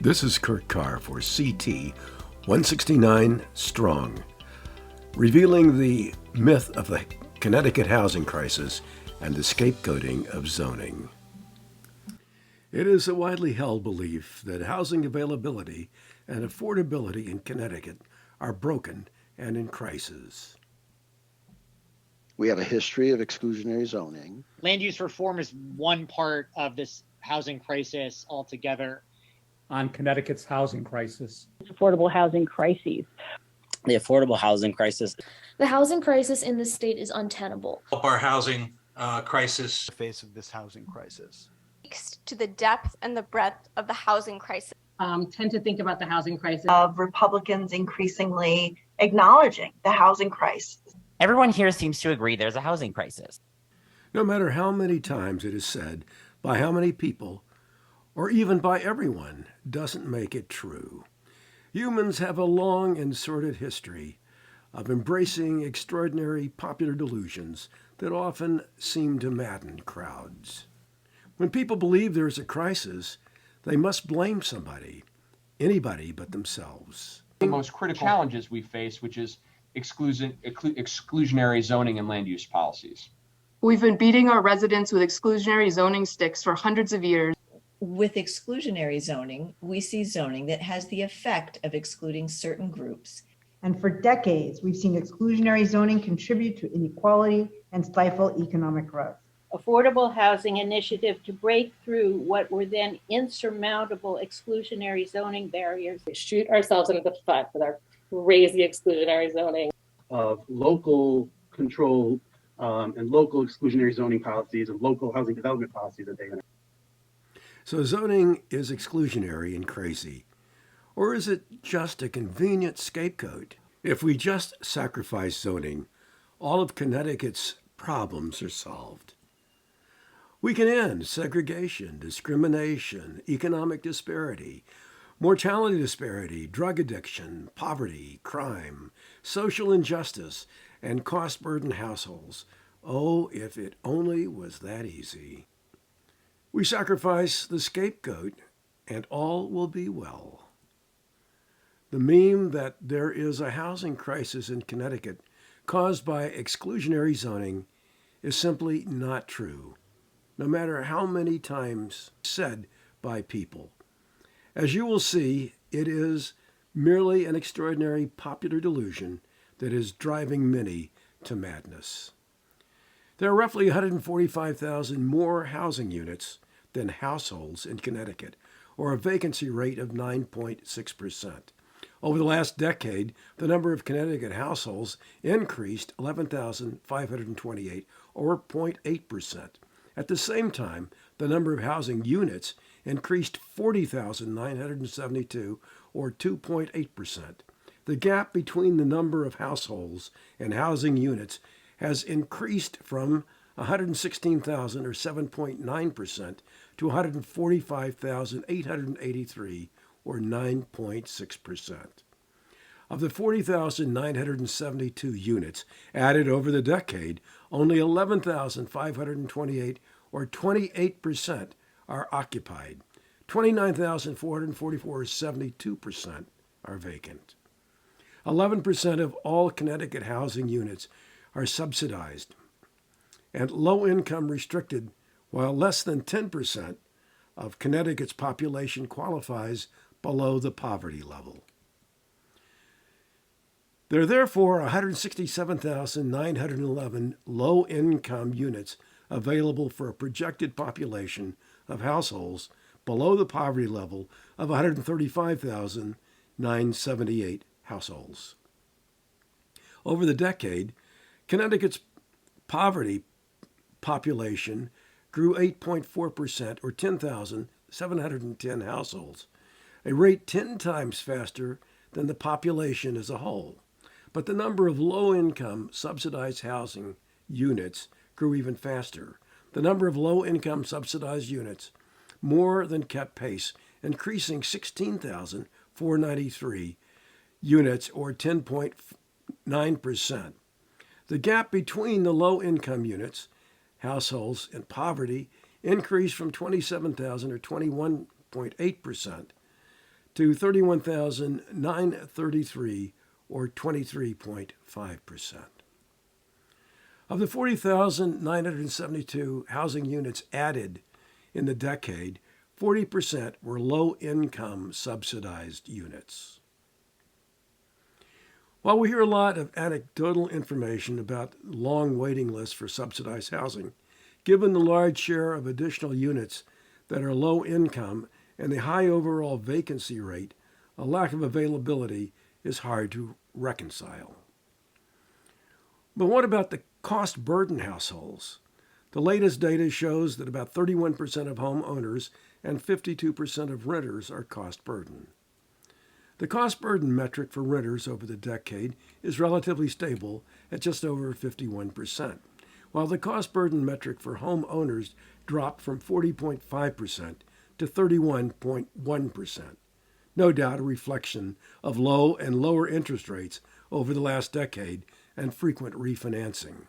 This is Kurt Carr for CT 169 Strong, revealing the myth of the Connecticut housing crisis and the scapegoating of zoning. It is a widely held belief that housing availability and affordability in Connecticut are broken and in crisis. We have a history of exclusionary zoning. Land use reform is one part of this housing crisis altogether. On Connecticut's housing crisis. Affordable housing crises. The affordable housing crisis. The housing crisis in this state is untenable. Help our housing crisis. In the face of this housing crisis. To the depth and the breadth of the housing crisis. Tend to think about the housing crisis. Of Republicans increasingly acknowledging the housing crisis. Everyone here seems to agree there's a housing crisis. No matter how many times it is said, by how many people, or even by everyone, doesn't make it true. Humans have a long and sordid history of embracing extraordinary popular delusions that often seem to madden crowds. When people believe there is a crisis, they must blame somebody, anybody but themselves. The most critical challenges we face, which is exclusionary zoning and land use policies. We've been beating our residents with exclusionary zoning sticks for hundreds of years. With exclusionary zoning, we see zoning that has the effect of excluding certain groups. And for decades, we've seen exclusionary zoning contribute to inequality and stifle economic growth. Affordable housing initiative to break through what were then insurmountable exclusionary zoning barriers. We shoot ourselves in the foot with our crazy exclusionary zoning. Of local control and local exclusionary zoning policies and local housing development policies that they enact. So zoning is exclusionary and crazy. Or is it just a convenient scapegoat? If we just sacrifice zoning, all of Connecticut's problems are solved. We can end segregation, discrimination, economic disparity, mortality disparity, drug addiction, poverty, crime, social injustice, and cost-burdened households. Oh, if it only was that easy. We sacrifice the scapegoat, and all will be well. The meme that there is a housing crisis in Connecticut caused by exclusionary zoning is simply not true, no matter how many times said by people. As you will see, it is merely an extraordinary popular delusion that is driving many to madness. There are roughly 145,000 more housing units than households in Connecticut, or a vacancy rate of 9.6%. Over the last decade, the number of Connecticut households increased 11,528, or 0.8%. At the same time, the number of housing units increased 40,972, or 2.8%. The gap between the number of households and housing units has increased from 116,000, or 7.9%, to 145,883, or 9.6%. Of the 40,972 units added over the decade, only 11,528, or 28%, are occupied. 29,444, or 72%, are vacant. 11% of all Connecticut housing units are subsidized and low-income restricted, while less than 10% of Connecticut's population qualifies below the poverty level. There are therefore 167,911 low-income units available for a projected population of households below the poverty level of 135,978 households. Over the decade, Connecticut's poverty population grew 8.4%, or 10,710 households, a rate 10 times faster than the population as a whole. But the number of low-income subsidized housing units grew even faster. The number of low-income subsidized units more than kept pace, increasing 16,493 units, or 10.9%. The gap between the low-income units, households, and poverty increased from 27,000, or 21.8%, to 31,933, or 23.5%. Of the 40,972 housing units added in the decade, 40% were low-income subsidized units. While we hear a lot of anecdotal information about long waiting lists for subsidized housing, given the large share of additional units that are low income and the high overall vacancy rate, a lack of availability is hard to reconcile. But what about the cost burden households? The latest data shows that about 31% of homeowners and 52% of renters are cost burden. The cost burden metric for renters over the decade is relatively stable at just over 51%, while the cost burden metric for homeowners dropped from 40.5% to 31.1%. No doubt a reflection of low and lower interest rates over the last decade and frequent refinancing.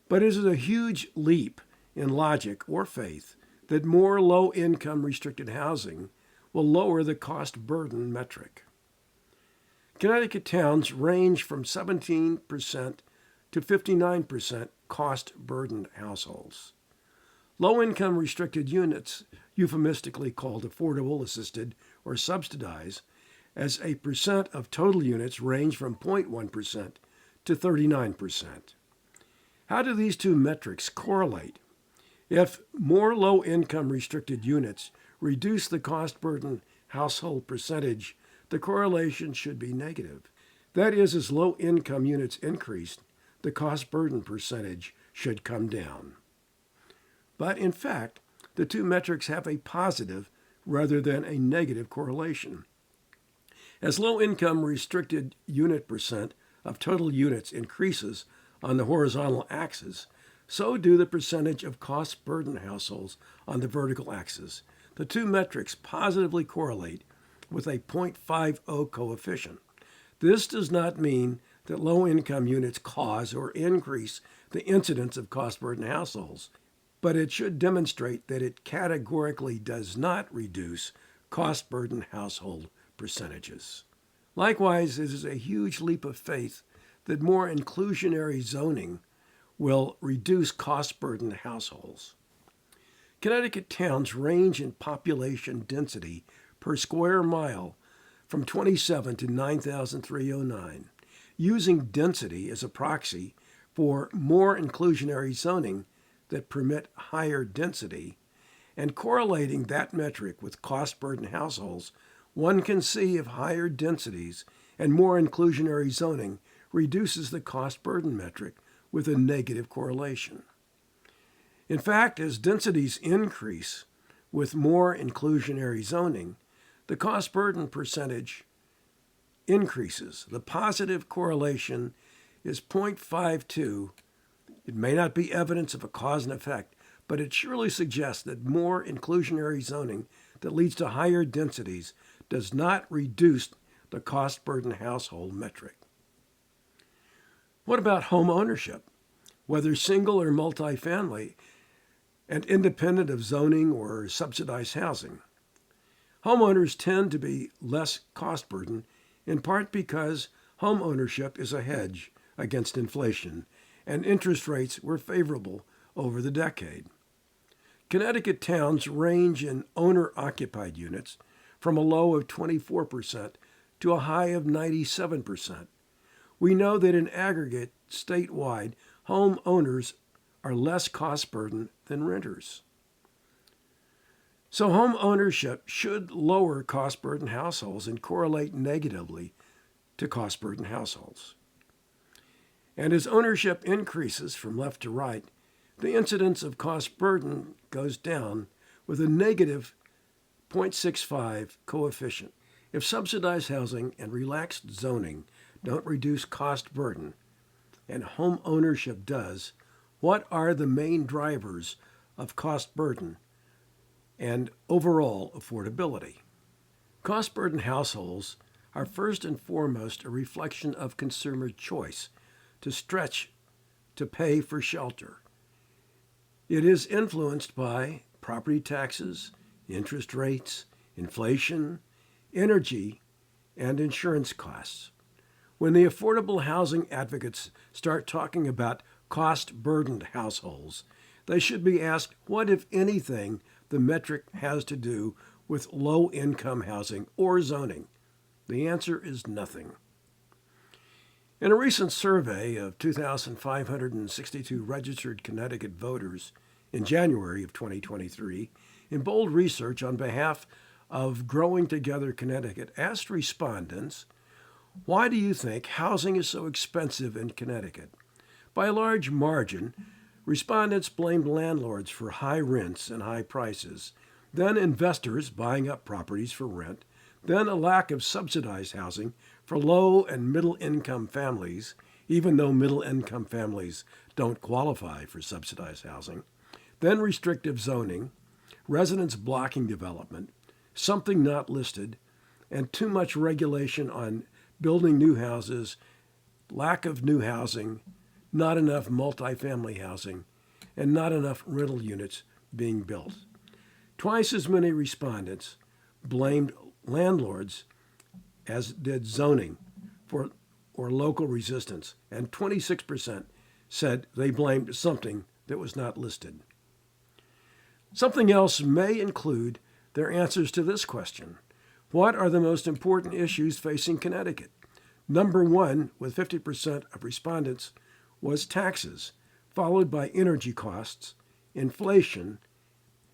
But is it a huge leap in logic or faith that more low-income restricted housing will lower the cost burden metric? Connecticut towns range from 17% to 59% cost burden households. Low-income restricted units, euphemistically called affordable, assisted, or subsidized, as a percent of total units range from 0.1% to 39%. How do these two metrics correlate? If more low-income restricted units reduce the cost burden household percentage, the correlation should be negative. That is, as low-income units increase, the cost burden percentage should come down. But in fact, the two metrics have a positive rather than a negative correlation. As low-income restricted unit percent of total units increases on the horizontal axis, so do the percentage of cost burden households on the vertical axis. The two metrics positively correlate with a 0.50 coefficient. This does not mean that low-income units cause or increase the incidence of cost burden households, but it should demonstrate that it categorically does not reduce cost burden household percentages. Likewise, it is a huge leap of faith that more inclusionary zoning will reduce cost burden households. Connecticut towns range in population density per square mile from 27 to 9,309. Using density as a proxy for more inclusionary zoning that permit higher density, and correlating that metric with cost burden households, one can see if higher densities and more inclusionary zoning reduces the cost burden metric with a negative correlation. In fact, as densities increase with more inclusionary zoning, the cost burden percentage increases. The positive correlation is 0.52. It may not be evidence of a cause and effect, but it surely suggests that more inclusionary zoning that leads to higher densities does not reduce the cost burden household metric. What about home ownership? Whether single or multifamily, and independent of zoning or subsidized housing. Homeowners tend to be less cost burden, in part because home ownership is a hedge against inflation, and interest rates were favorable over the decade. Connecticut towns range in owner-occupied units from a low of 24% to a high of 97%. We know that in aggregate, statewide, home owners are less cost burden than renters. So home ownership should lower cost burden households and correlate negatively to cost burden households. And as ownership increases from left to right, the incidence of cost burden goes down with a negative 0.65 coefficient. If subsidized housing and relaxed zoning don't reduce cost burden, and home ownership does, what are the main drivers of cost burden and overall affordability? Cost burden households are first and foremost a reflection of consumer choice to stretch to pay for shelter. It is influenced by property taxes, interest rates, inflation, energy, and insurance costs. When the affordable housing advocates start talking about cost-burdened households, they should be asked what, if anything, the metric has to do with low-income housing or zoning. The answer is nothing. In a recent survey of 2,562 registered Connecticut voters in January of 2023, in bold research on behalf of Growing Together Connecticut asked respondents, why do you think housing is so expensive in Connecticut? By a large margin, respondents blamed landlords for high rents and high prices, then investors buying up properties for rent, then a lack of subsidized housing for low and middle income families, even though middle income families don't qualify for subsidized housing, then restrictive zoning, residents blocking development, something not listed, and too much regulation on building new houses, lack of new housing, not enough multifamily housing, and not enough rental units being built. Twice as many respondents blamed landlords as did zoning or local resistance, and 26% said they blamed something that was not listed. Something else may include their answers to this question. What are the most important issues facing Connecticut? Number one, with 50% of respondents, was taxes, followed by energy costs, inflation,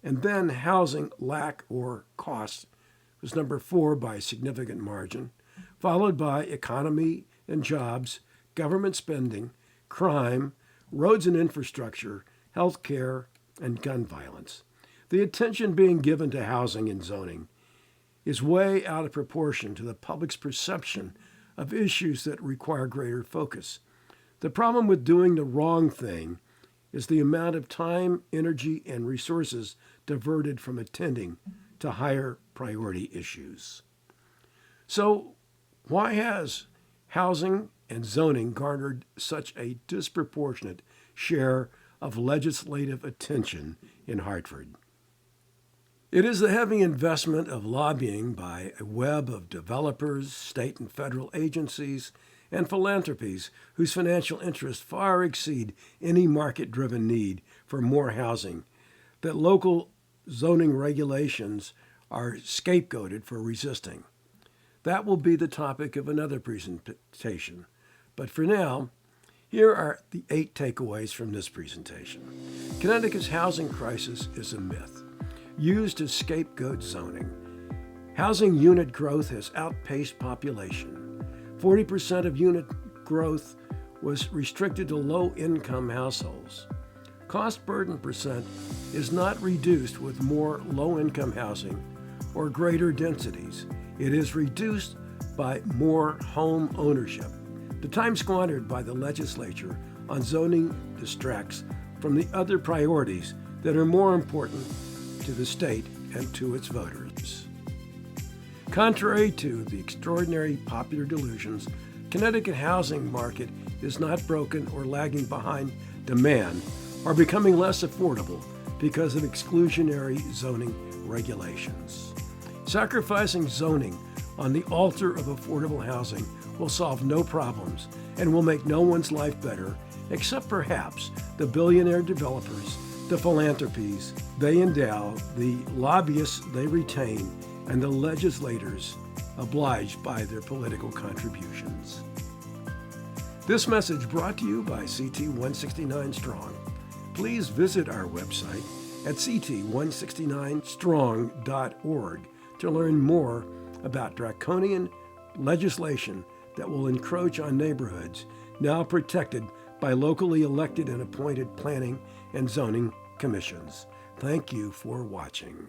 and then housing lack or cost was number 4 by a significant margin, followed by economy and jobs, government spending, crime, roads and infrastructure, health care, and gun violence. The attention being given to housing and zoning is way out of proportion to the public's perception of issues that require greater focus. The problem with doing the wrong thing is the amount of time, energy, and resources diverted from attending to higher priority issues. So, why has housing and zoning garnered such a disproportionate share of legislative attention in Hartford? It is the heavy investment of lobbying by a web of developers, state and federal agencies, and philanthropies whose financial interests far exceed any market-driven need for more housing that local zoning regulations are scapegoated for resisting. That will be the topic of another presentation. But for now, here are the 8 takeaways from this presentation. Connecticut's housing crisis is a myth, used to scapegoat zoning. Housing unit growth has outpaced population. 40% of unit growth was restricted to low-income households. Cost burden percent is not reduced with more low-income housing or greater densities. It is reduced by more home ownership. The time squandered by the legislature on zoning distracts from the other priorities that are more important to the state and to its voters. Contrary to the extraordinary popular delusions, Connecticut housing market is not broken or lagging behind demand or becoming less affordable because of exclusionary zoning regulations. Sacrificing zoning on the altar of affordable housing will solve no problems and will make no one's life better, except perhaps the billionaire developers, the philanthropies they endow, the lobbyists they retain, and the legislators obliged by their political contributions. This message brought to you by CT 169 Strong. Please visit our website at ct169strong.org to learn more about draconian legislation that will encroach on neighborhoods now protected by locally elected and appointed planning and zoning commissions. Thank you for watching.